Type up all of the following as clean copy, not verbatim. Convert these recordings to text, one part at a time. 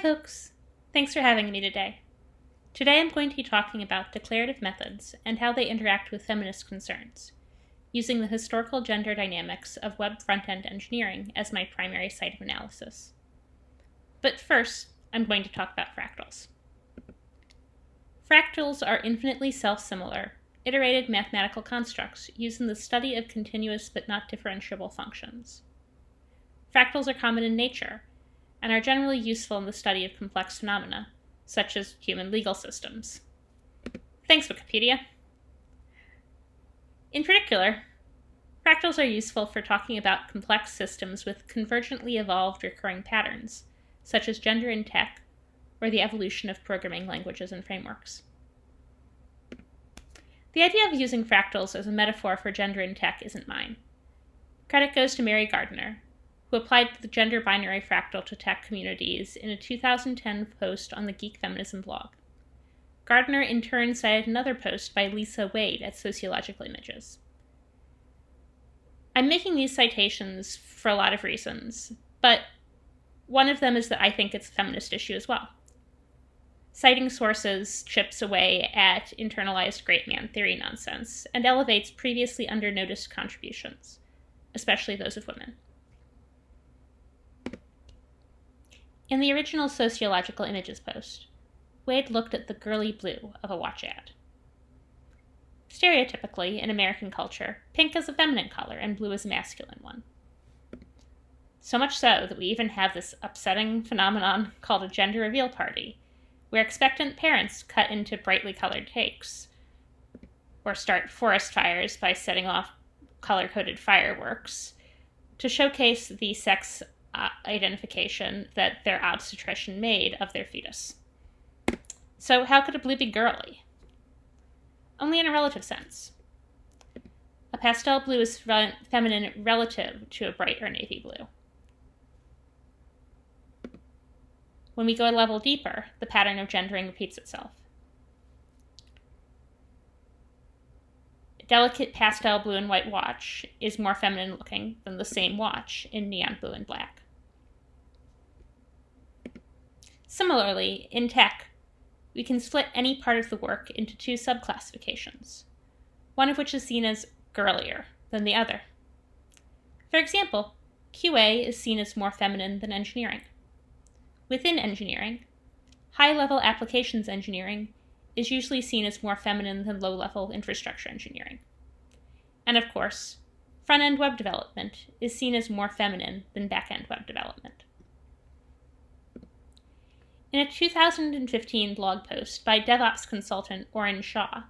folks! Thanks for having me today. Today I'm going to be talking about declarative methods and how they interact with feminist concerns, using the historical gender dynamics of web front-end engineering as my primary site of analysis. But first, I'm going to talk about fractals. Fractals are infinitely self-similar, iterated mathematical constructs used in the study of continuous but not differentiable functions. Fractals are common in nature, and are generally useful in the study of complex phenomena, such as human legal systems. Thanks, Wikipedia. In particular, fractals are useful for talking about complex systems with convergently evolved recurring patterns, such as gender in tech, or the evolution of programming languages and frameworks. The idea of using fractals as a metaphor for gender in tech isn't mine. Credit goes to Mary Gardner, who applied the gender binary fractal to tech communities in a 2010 post on the Geek Feminism blog. Gardner in turn cited another post by Lisa Wade at Sociological Images. I'm making these citations for a lot of reasons, but one of them is that I think it's a feminist issue as well. Citing sources chips away at internalized great man theory nonsense and elevates previously under-noticed contributions, especially those of women. In the original Sociological Images post, Wade looked at the girly blue of a watch ad. Stereotypically, in American culture, pink is a feminine color and blue is a masculine one. So much so that we even have this upsetting phenomenon called a gender reveal party, where expectant parents cut into brightly colored cakes, or start forest fires by setting off color-coded fireworks, to showcase the sex identification that their obstetrician made of their fetus. So how could a blue be girly? Only in a relative sense. A pastel blue is feminine relative to a bright or navy blue. When we go a level deeper, the pattern of gendering repeats itself. A delicate pastel blue and white watch is more feminine looking than the same watch in neon blue and black. Similarly, in tech, we can split any part of the work into two subclassifications, one of which is seen as girlier than the other. For example, QA is seen as more feminine than engineering. Within engineering, high-level applications engineering is usually seen as more feminine than low-level infrastructure engineering. And of course, front-end web development is seen as more feminine than back-end web development. In a 2015 blog post by DevOps consultant Oren Shah,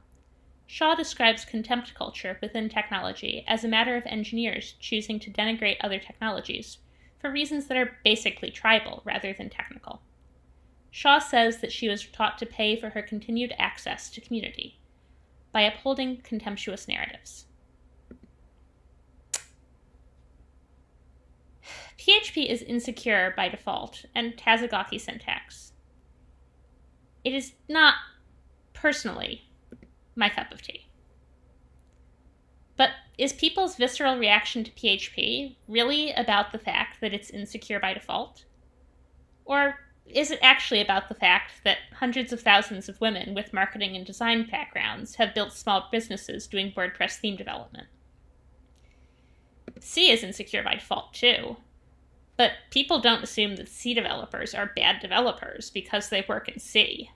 Shah describes contempt culture within technology as a matter of engineers choosing to denigrate other technologies for reasons that are basically tribal rather than technical. Shah says that she was taught to pay for her continued access to community by upholding contemptuous narratives. PHP is insecure by default and has a gawky syntax. It is not, personally, my cup of tea. But is people's visceral reaction to PHP really about the fact that it's insecure by default? Or is it actually about the fact that hundreds of thousands of women with marketing and design backgrounds have built small businesses doing WordPress theme development? C is insecure by default too, but people don't assume that C developers are bad developers because they work in C.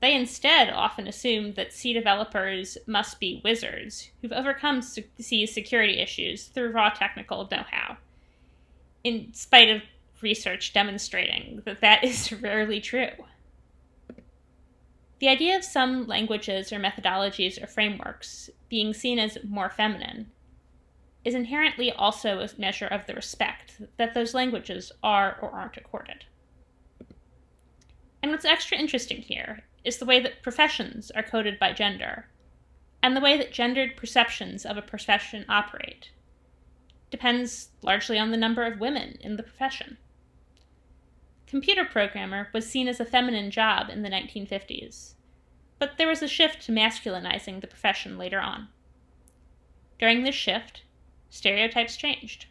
They instead often assume that C developers must be wizards who've overcome C's security issues through raw technical know-how, in spite of research demonstrating that that is rarely true. The idea of some languages or methodologies or frameworks being seen as more feminine is inherently also a measure of the respect that those languages are or aren't accorded. And what's extra interesting here is the way that professions are coded by gender, and the way that gendered perceptions of a profession operate depends largely on the number of women in the profession. Computer programmer was seen as a feminine job in the 1950s, but there was a shift to masculinizing the profession later on. During this shift, stereotypes changed.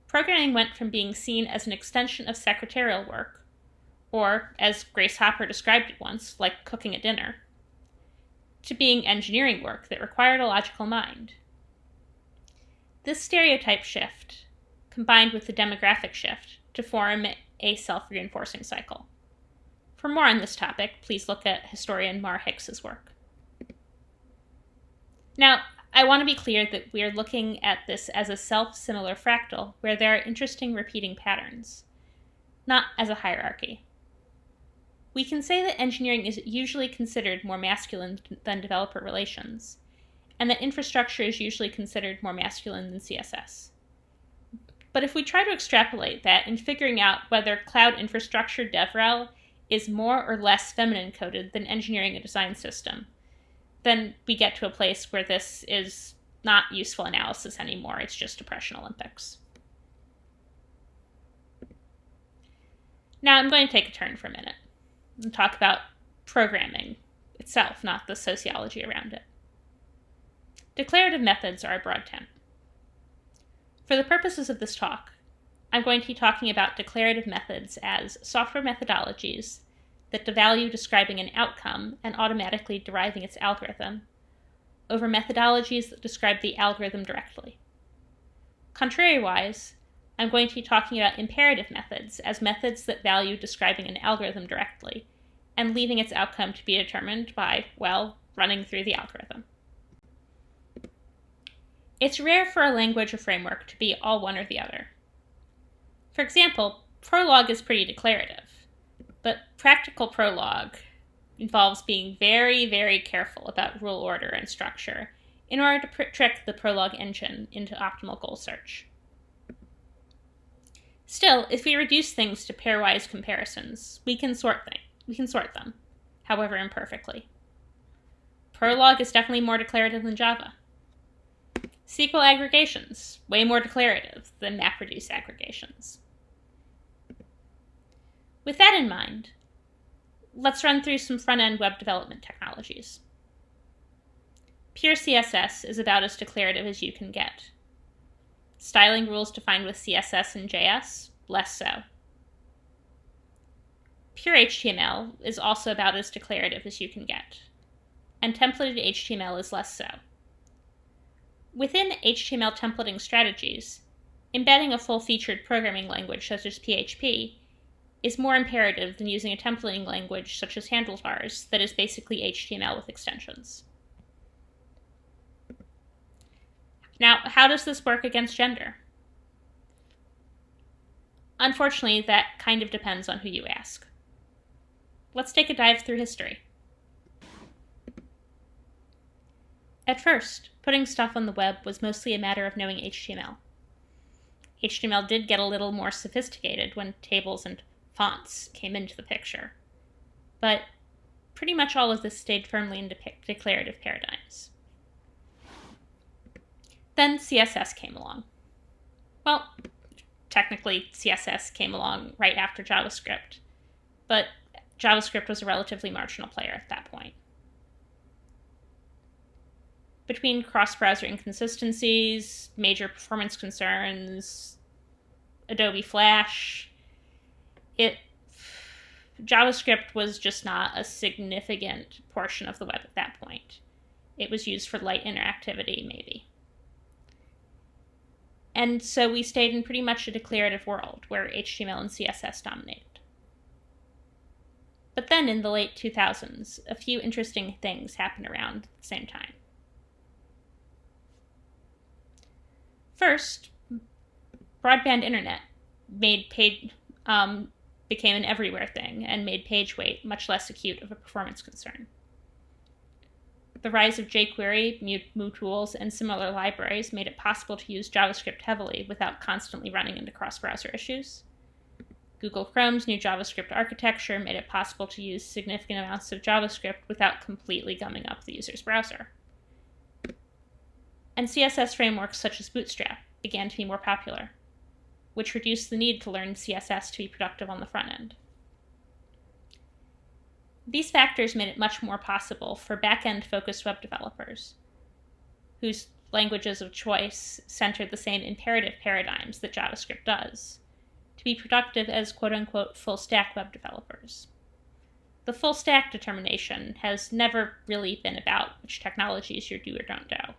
Programming went from being seen as an extension of secretarial work, or, as Grace Hopper described it once, like cooking a dinner, to being engineering work that required a logical mind. This stereotype shift, combined with the demographic shift, to form a self-reinforcing cycle. For more on this topic, please look at historian Mar Hicks's work. Now, I want to be clear that we are looking at this as a self-similar fractal where there are interesting repeating patterns, not as a hierarchy. We can say that engineering is usually considered more masculine than developer relations, and that infrastructure is usually considered more masculine than CSS. But if we try to extrapolate that in figuring out whether cloud infrastructure DevRel is more or less feminine coded than engineering a design system, then we get to a place where this is not useful analysis anymore, it's just Depression Olympics. Now I'm going to take a turn for a minute and talk about programming itself, not the sociology around it. Declarative methods are a broad term. For the purposes of this talk, I'm going to be talking about declarative methods as software methodologies that value describing an outcome and automatically deriving its algorithm over methodologies that describe the algorithm directly. Contrariwise, I'm going to be talking about imperative methods as methods that value describing an algorithm directly and leaving its outcome to be determined by, well, running through the algorithm. It's rare for a language or framework to be all one or the other. For example, Prolog is pretty declarative, but practical Prolog involves being very, very careful about rule order and structure in order to trick the Prolog engine into optimal goal search. Still, if we reduce things to pairwise comparisons, we can sort them, however imperfectly. Prolog is definitely more declarative than Java. SQL aggregations, way more declarative than MapReduce aggregations. With that in mind, let's run through some front-end web development technologies. Pure CSS is about as declarative as you can get. Styling rules defined with CSS and JS, less so. Pure HTML is also about as declarative as you can get, and templated HTML is less so. Within HTML templating strategies, embedding a full-featured programming language such as PHP is more imperative than using a templating language such as handlebars that is basically HTML with extensions. Now, how does this work against gender? Unfortunately, that kind of depends on who you ask. Let's take a dive through history. At first, putting stuff on the web was mostly a matter of knowing HTML. HTML did get a little more sophisticated when tables and fonts came into the picture, but pretty much all of this stayed firmly in declarative paradigms. Then CSS came along. Well, technically CSS came along right after JavaScript, but JavaScript was a relatively marginal player at that point. Between cross-browser inconsistencies, major performance concerns, Adobe Flash, JavaScript was just not a significant portion of the web at that point. It was used for light interactivity, maybe. And so we stayed in pretty much a declarative world where HTML and CSS dominated. But then in the late 2000s, a few interesting things happened around at the same time. First, broadband internet became an everywhere thing and made page weight much less acute of a performance concern. The rise of jQuery, MooTools, and similar libraries made it possible to use JavaScript heavily without constantly running into cross-browser issues. Google Chrome's new JavaScript architecture made it possible to use significant amounts of JavaScript without completely gumming up the user's browser. And CSS frameworks such as Bootstrap began to be more popular, which reduced the need to learn CSS to be productive on the front end. These factors made it much more possible for back-end focused web developers, whose languages of choice centered the same imperative paradigms that JavaScript does, to be productive as quote-unquote full-stack web developers. The full-stack determination has never really been about which technologies you do or don't know.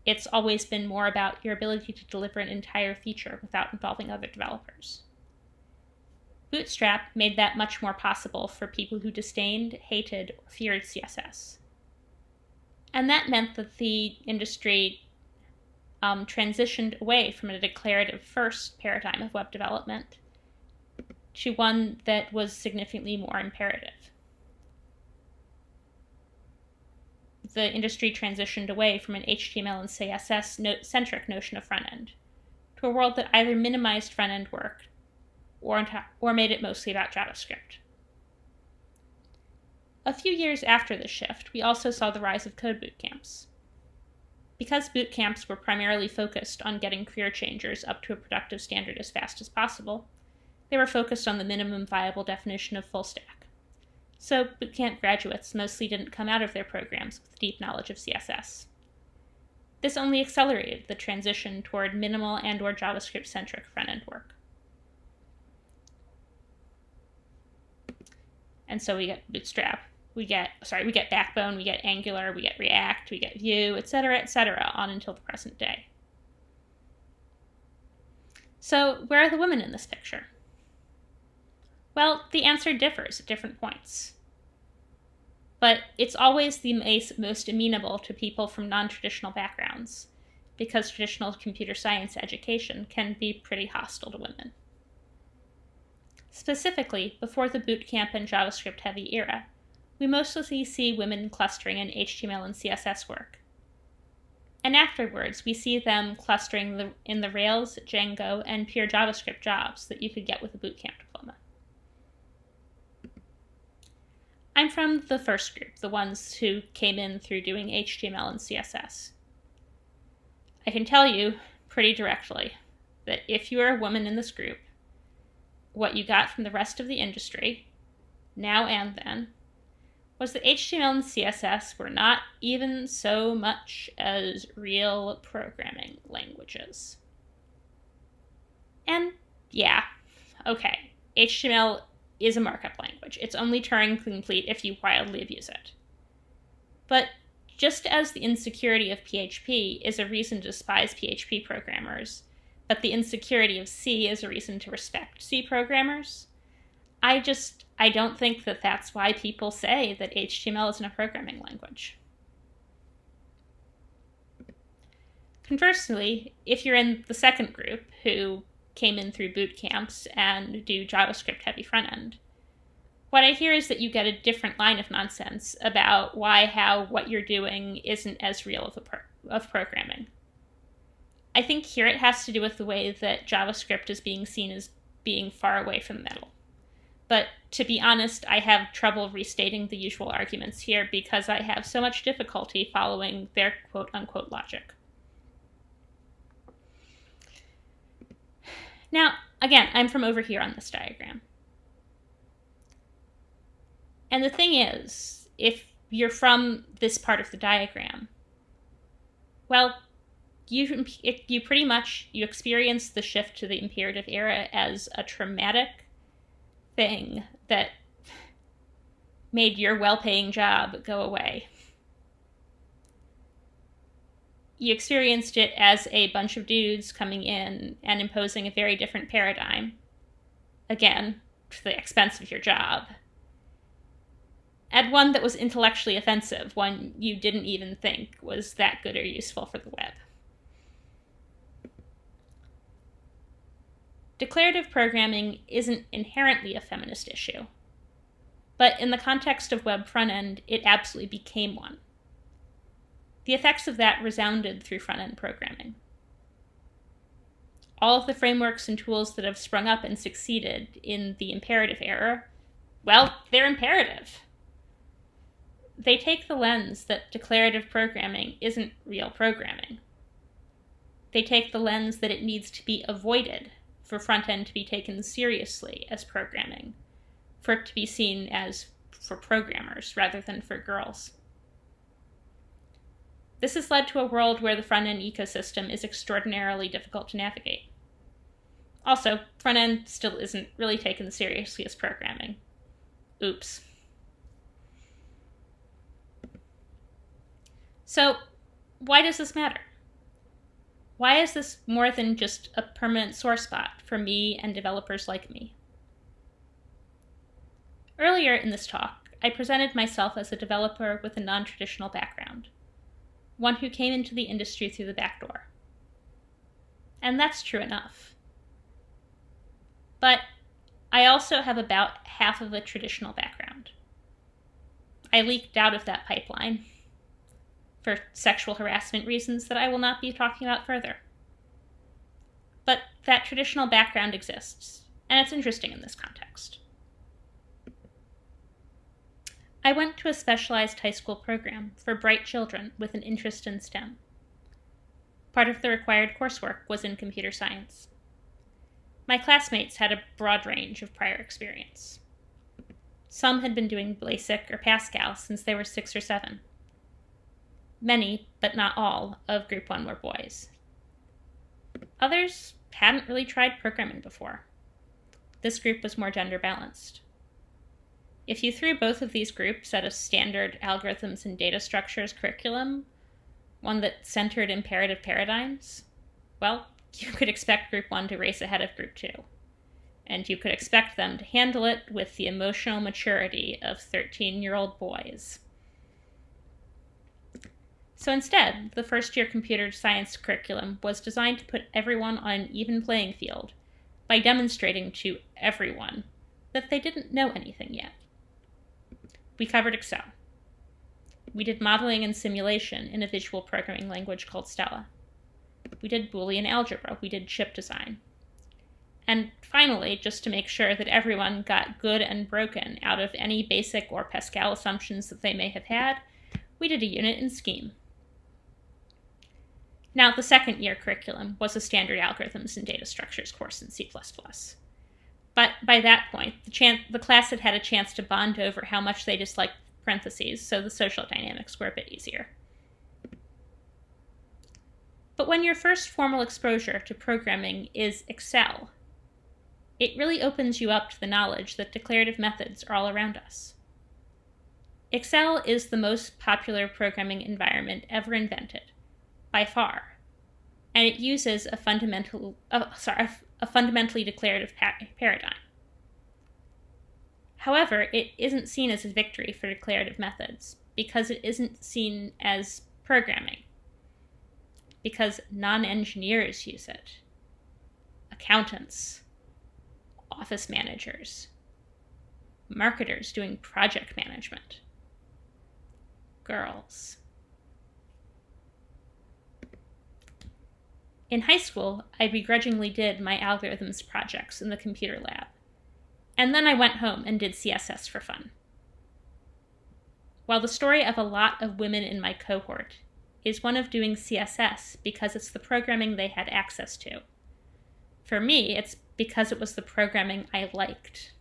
It's always been more about your ability to deliver an entire feature without involving other developers. Bootstrap made that much more possible for people who disdained, hated, or feared CSS. And that meant that the industry transitioned away from a declarative first paradigm of web development to one that was significantly more imperative. The industry transitioned away from an HTML and CSS centric notion of front end to a world that either minimized front end work or made it mostly about JavaScript. A few years after this shift, we also saw the rise of code bootcamps. Because bootcamps were primarily focused on getting career changers up to a productive standard as fast as possible, they were focused on the minimum viable definition of full stack. So bootcamp graduates mostly didn't come out of their programs with deep knowledge of CSS. This only accelerated the transition toward minimal and/or JavaScript-centric front-end work. And so we get Bootstrap, we get Backbone, we get Angular, we get React, we get Vue, etc., on until the present day. So where are the women in this picture? Well, the answer differs at different points. But it's always the most amenable to people from non-traditional backgrounds, because traditional computer science education can be pretty hostile to women. Specifically, before the bootcamp and JavaScript-heavy era, we mostly see women clustering in HTML and CSS work. And afterwards, we see them clustering in the Rails, Django, and pure JavaScript jobs that you could get with a bootcamp diploma. I'm from the first group, the ones who came in through doing HTML and CSS. I can tell you pretty directly that if you are a woman in this group, what you got from the rest of the industry, now and then, was that HTML and CSS were not even so much as real programming languages. And yeah, okay, HTML is a markup language. It's only Turing complete if you wildly abuse it. But just as the insecurity of PHP is a reason to despise PHP programmers, but the insecurity of C is a reason to respect C programmers, I don't think that that's why people say that HTML isn't a programming language. Conversely, if you're in the second group who came in through boot camps and do JavaScript-heavy front end, what I hear is that you get a different line of nonsense about what you're doing isn't as real of programming. I think here it has to do with the way that JavaScript is being seen as being far away from the middle. But to be honest, I have trouble restating the usual arguments here because I have so much difficulty following their quote-unquote logic. Now, again, I'm from over here on this diagram. And the thing is, if you're from this part of the diagram, well, you pretty much experience the shift to the imperative era as a traumatic thing that made your well-paying job go away. You experienced it as a bunch of dudes coming in and imposing a very different paradigm, again, to the expense of your job, and one that was intellectually offensive, one you didn't even think was that good or useful for the web. Declarative programming isn't inherently a feminist issue, but in the context of web front-end, it absolutely became one. The effects of that resounded through front-end programming. All of the frameworks and tools that have sprung up and succeeded in the imperative era, well, they're imperative. They take the lens that declarative programming isn't real programming. They take the lens that it needs to be avoided for front-end to be taken seriously as programming, for it to be seen as for programmers rather than for girls. This has led to a world where the front-end ecosystem is extraordinarily difficult to navigate. Also, front-end still isn't really taken seriously as programming. Oops. So, why does this matter? Why is this more than just a permanent sore spot for me and developers like me? Earlier in this talk, I presented myself as a developer with a non-traditional background, one who came into the industry through the back door. And that's true enough. But I also have about half of a traditional background. I leaked out of that pipeline for sexual harassment reasons that I will not be talking about further. But that traditional background exists, and it's interesting in this context. I went to a specialized high school program for bright children with an interest in STEM. Part of the required coursework was in computer science. My classmates had a broad range of prior experience. Some had been doing BASIC or Pascal since they were 6 or 7. Many, but not all, of Group 1 were boys. Others hadn't really tried programming before. This group was more gender balanced. If you threw both of these groups at a standard algorithms and data structures curriculum, one that centered imperative paradigms, well, you could expect Group 1 to race ahead of Group 2. And you could expect them to handle it with the emotional maturity of 13-year-old boys. So instead, the first-year computer science curriculum was designed to put everyone on an even playing field by demonstrating to everyone that they didn't know anything yet. We covered Excel. We did modeling and simulation in a visual programming language called Stella. We did Boolean algebra. We did chip design. And finally, just to make sure that everyone got good and broken out of any BASIC or Pascal assumptions that they may have had, we did a unit in Scheme. Now, the second-year curriculum was a standard algorithms and data structures course in C++. But by that point, the class had had a chance to bond over how much they disliked parentheses, so the social dynamics were a bit easier. But when your first formal exposure to programming is Excel, it really opens you up to the knowledge that declarative methods are all around us. Excel is the most popular programming environment ever invented, by far, and it uses a fundamentally declarative paradigm. However, it isn't seen as a victory for declarative methods because it isn't seen as programming, because non-engineers use it. Accountants, office managers, marketers doing project management, girls. In high school, I begrudgingly did my algorithms projects in the computer lab, and then I went home and did CSS for fun. While the story of a lot of women in my cohort is one of doing CSS because it's the programming they had access to, for me, it's because it was the programming I liked.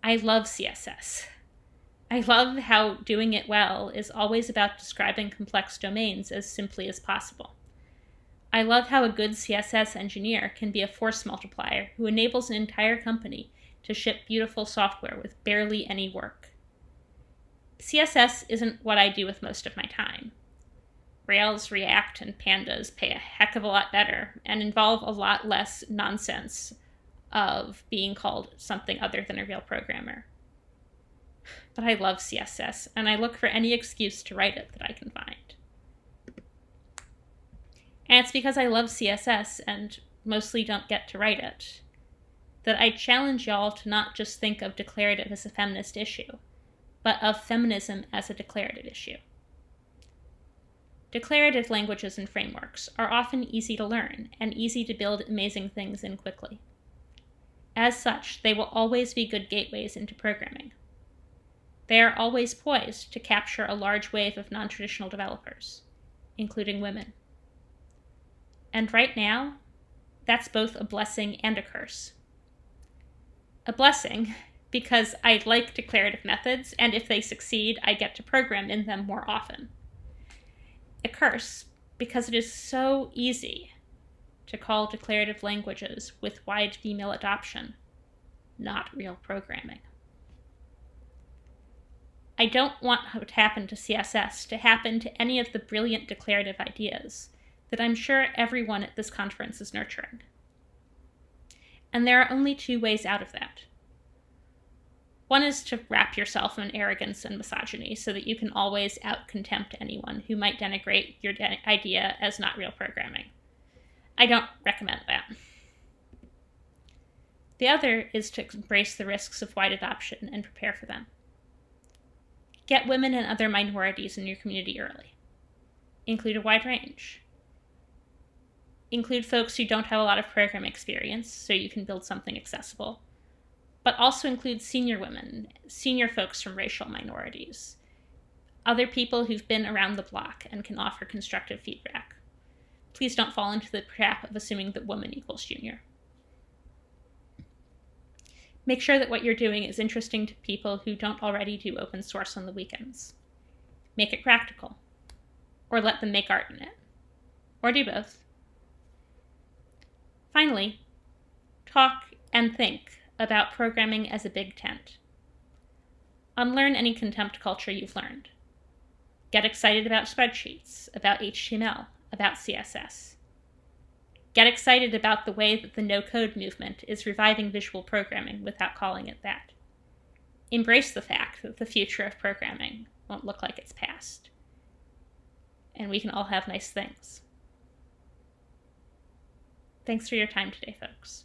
I love CSS. I love how doing it well is always about describing complex domains as simply as possible. I love how a good CSS engineer can be a force multiplier who enables an entire company to ship beautiful software with barely any work. CSS isn't what I do with most of my time. Rails, React, and Pandas pay a heck of a lot better and involve a lot less nonsense of being called something other than a real programmer. But I love CSS, and I look for any excuse to write it that I can find. And it's because I love CSS and mostly don't get to write it that I challenge y'all to not just think of declarative as a feminist issue, but of feminism as a declarative issue. Declarative languages and frameworks are often easy to learn and easy to build amazing things in quickly. As such, they will always be good gateways into programming. They are always poised to capture a large wave of non-traditional developers, including women. And right now, that's both a blessing and a curse. A blessing because I like declarative methods, and if they succeed, I get to program in them more often. A curse because it is so easy to call declarative languages with wide female adoption not real programming. I don't want what happened to CSS to happen to any of the brilliant declarative ideas that I'm sure everyone at this conference is nurturing. And there are only two ways out of that. One is to wrap yourself in arrogance and misogyny so that you can always out-contempt anyone who might denigrate your idea as not real programming. I don't recommend that. The other is to embrace the risks of wide adoption and prepare for them. Get women and other minorities in your community early. Include a wide range. Include folks who don't have a lot of program experience so you can build something accessible. But also include senior women, senior folks from racial minorities, other people who've been around the block and can offer constructive feedback. Please don't fall into the trap of assuming that woman equals junior. Make sure that what you're doing is interesting to people who don't already do open source on the weekends. Make it practical. Or let them make art in it. Or do both. Finally, talk and think about programming as a big tent. Unlearn any contempt culture you've learned. Get excited about spreadsheets, about HTML, about CSS. Get excited about the way that the no-code movement is reviving visual programming without calling it that. Embrace the fact that the future of programming won't look like its past. And we can all have nice things. Thanks for your time today, folks.